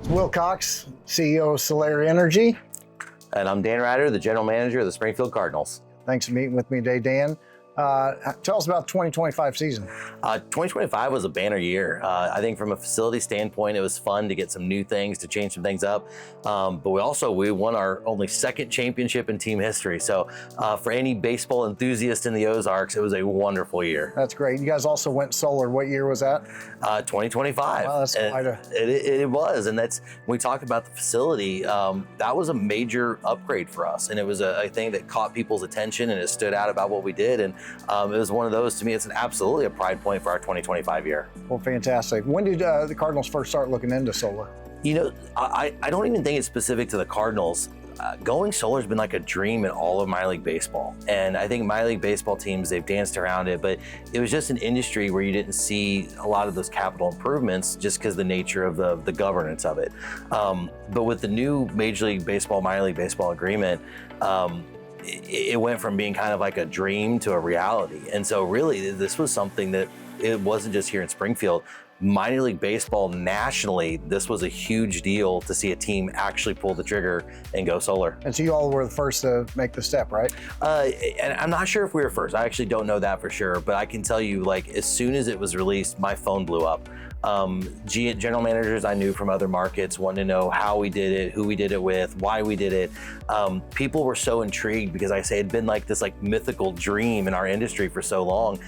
Will Cox, CEO of Solera Energy. And I'm Dan Reiter, the General Manager of the Springfield Cardinals. Thanks for meeting with me today, Dan. Tell us about the 2025 season. 2025 was a banner year. I think from a facility standpoint, it was fun to get some new things, to change some things up. But we won our only second championship in team history. So for any baseball enthusiast in the Ozarks, it was a wonderful year. That's great. You guys also went solar. What year was that? 2025. Wow, that's quite a... It was, and that's, when we talk about the facility, that was a major upgrade for us. And it was a thing that caught people's attention and it stood out about what we did. And it was one of those, to me, it's absolutely a pride point for our 2025 year. Well, fantastic. When did the Cardinals first start looking into solar? You know, I don't even think it's specific to the Cardinals. Going solar has been like a dream in all of minor league baseball. And I think minor league baseball teams, they've danced around it, but it was just an industry where you didn't see a lot of those capital improvements just because the nature of the governance of it. But with the new Major League Baseball, minor league baseball agreement, it went from being kind of like a dream to a reality. And so really this was something that it wasn't just here in Springfield. Minor league baseball nationally, this was a huge deal to see a team actually pull the trigger and go solar. And so you all were the first to make the step, right? And I'm not sure if we were first. I actually don't know that for sure, but I can tell you, like, as soon as it was released, my phone blew up. General managers I knew from other markets wanted to know how we did it, who we did it with, why we did it. People were so intrigued because it had been like this mythical dream in our industry for so long.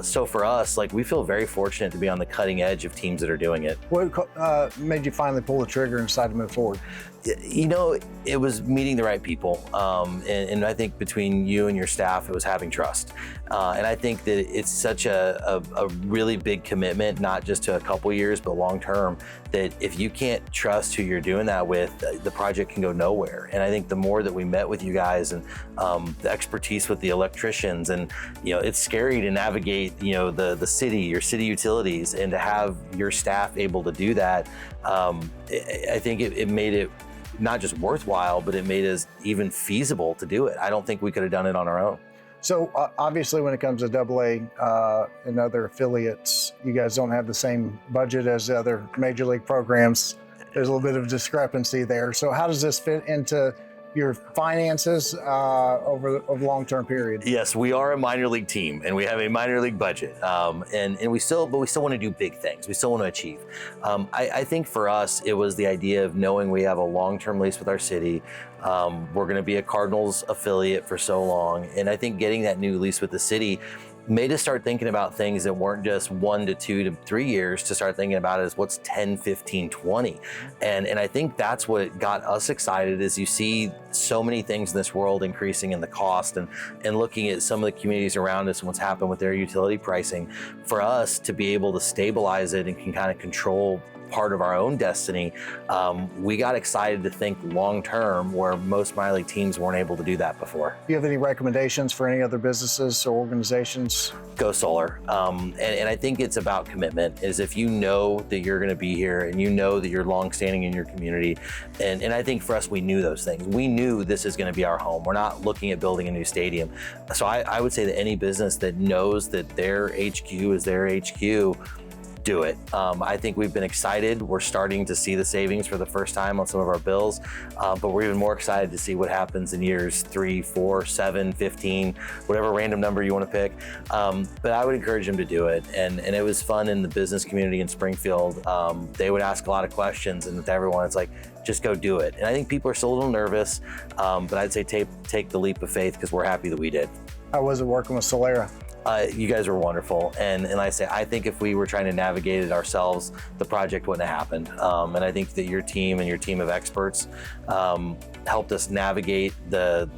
So for us, we feel very fortunate to be on the cutting edge of teams that are doing it. What made you finally pull the trigger and decide to move forward? You know, it was meeting the right people. And I think between you and your staff, it was having trust. And I think that it's such a really big commitment, not just to a couple years, but long term, that if you can't trust who you're doing that with, the project can go nowhere. And I think the more that we met with you guys and the expertise with the electricians, and it's scary to navigate the city, your city utilities, and to have your staff able to do that, I think it made it not just worthwhile, but it made us even feasible to do it. I don't think we could have done it on our own. So obviously when it comes to AA and other affiliates, you guys don't have the same budget as the other major league programs. There's a little bit of discrepancy there. So how does this fit into your finances over a long-term period? Yes, we are a minor league team and we have a minor league budget. And we still want to do big things. We still want to achieve. I think for us, it was the idea of knowing we have a long-term lease with our city. We're going to be a Cardinals affiliate for so long. And I think getting that new lease with the city made us start thinking about things that weren't just 1 to 2 to 3 years, to start thinking about it as what's 10, 15, 20. And I think that's what got us excited, is you see so many things in this world increasing in the cost, and looking at some of the communities around us and what's happened with their utility pricing. For us to be able to stabilize it and can kind of control part of our own destiny, we got excited to think long term, where most minor league teams weren't able to do that before. Do you have any recommendations for any other businesses or organizations? Go solar. And I think it's about commitment. Is if you know that you're going to be here and you know that you're long-standing in your community, and I think for us, we knew those things. We knew this is going to be our home. We're not looking at building a new stadium. So I would say that any business that knows that their HQ is their HQ, do it. I think we've been excited. We're starting to see the savings for the first time on some of our bills, but we're even more excited to see what happens in years 3, 4, 7, 15, whatever random number you want to pick. But I would encourage them to do it. And it was fun in the business community in Springfield. They would ask a lot of questions, and with everyone, it's like, just go do it. And I think people are still a little nervous, but I'd say take the leap of faith, because we're happy that we did. How was it working with Solera? You guys are wonderful. And I think if we were trying to navigate it ourselves, the project wouldn't have happened. And I think that your team and your team of experts helped us navigate the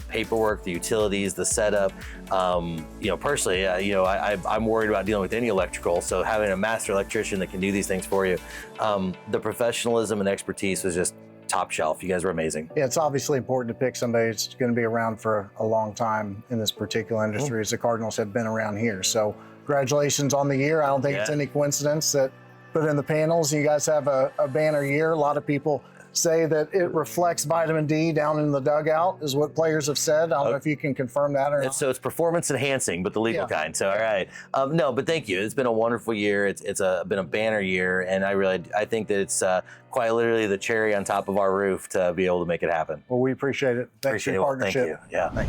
paperwork, the utilities, the setup. Personally, I'm worried about dealing with any electrical. So having a master electrician that can do these things for you, the professionalism and expertise was just top shelf. You guys were amazing. Yeah, it's obviously important to pick somebody that's going to be around for a long time in this particular industry, as the Cardinals have been around here. So congratulations on the year. I don't think it's any coincidence that put in the panels, you guys have a banner year. A lot of people say that it reflects vitamin D down in the dugout, is what players have said. I don't know if you can confirm that or not. So it's performance enhancing, but the legal kind. So all right, no, but thank you. It's been a wonderful year. It's been a banner year, and I think that it's quite literally the cherry on top of our roof to be able to make it happen. Well, we appreciate it. Thanks for your partnership. Thank you. Yeah.